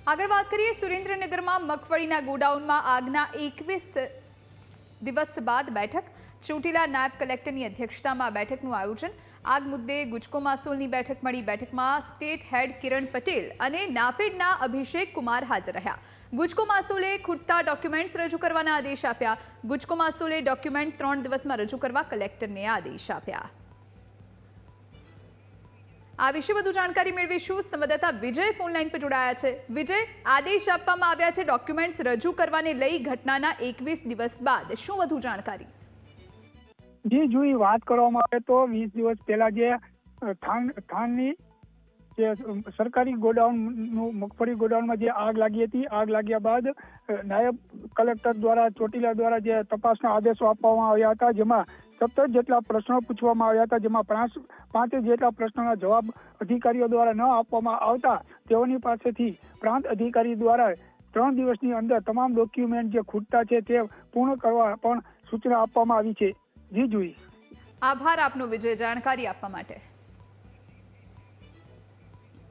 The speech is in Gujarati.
આગળ વાત કરીએ સુરેન્દ્રનગરમાં મગફળીના ગોડાઉનમાં આગના 21 દિવસ બાદ બેઠક ચોટીલા નાયબ કલેક્ટરની અધ્યક્ષતામાં બેઠકનું આયોજન આગ મુદ્દે ગુજકો માસોલની બેઠક મળી બેઠકમાં સ્ટેટ હેડ કિરણ પટેલ અને નાફેડના અભિષેક કુમાર હાજર રહ્યા ગુજકો માસોલે ખૂટતા ડોક્યુમેન્ટ્સ રજૂ કરવાના આદેશ આપ્યા ગુજકો માસોલે ડોક્યુમેન્ટ 3 દિવસમાં રજૂ કરવા કલેક્ટરને આદેશ આપ્યા આ વિશે વધુ જાણકારી મેળવીશું સંવાદદાતા વિજય ફોન લાઈન પર જોડાયા છે વિજય આદેશ આપવામાં આવ્યા છે ડોક્યુમેન્ટ્સ રજૂ કરવાને લઈ ઘટનાના 21 દિવસ બાદ શું વધુ જાણકારી જી જોઈ વાત કરવામાં આવે તો 20 દિવસ પહેલા જે થાનની જે સરકારી ગોડાઉનનું મગફળી ગોડાઉનમાં જે આગ લાગી હતી આગ લાગ્યા બાદ નાયબ કલેક્ટર દ્વારા ચોટીલા દ્વારા જે તપાસના આદેશો આપવામાં આવ્યા હતા જેમાં 17 જેટલા પ્રશ્નો પૂછવામાં આવ્યા હતા જેમાં 5 જેટલા પ્રશ્નોના જવાબ અધિકારીઓ દ્વારા ન આપવામાં આવતા તેઓની પાસેથી પ્રાંત અધિકારી દ્વારા 3 દિવસની અંદર તમામ ડોક્યુમેન્ટ જે ખૂટતા છે તે પૂર્ણ કરવા પણ સૂચના આપવામાં આવી છે જી જોઈ આભાર આપનો વિજય જાણકારી આપવા માટે।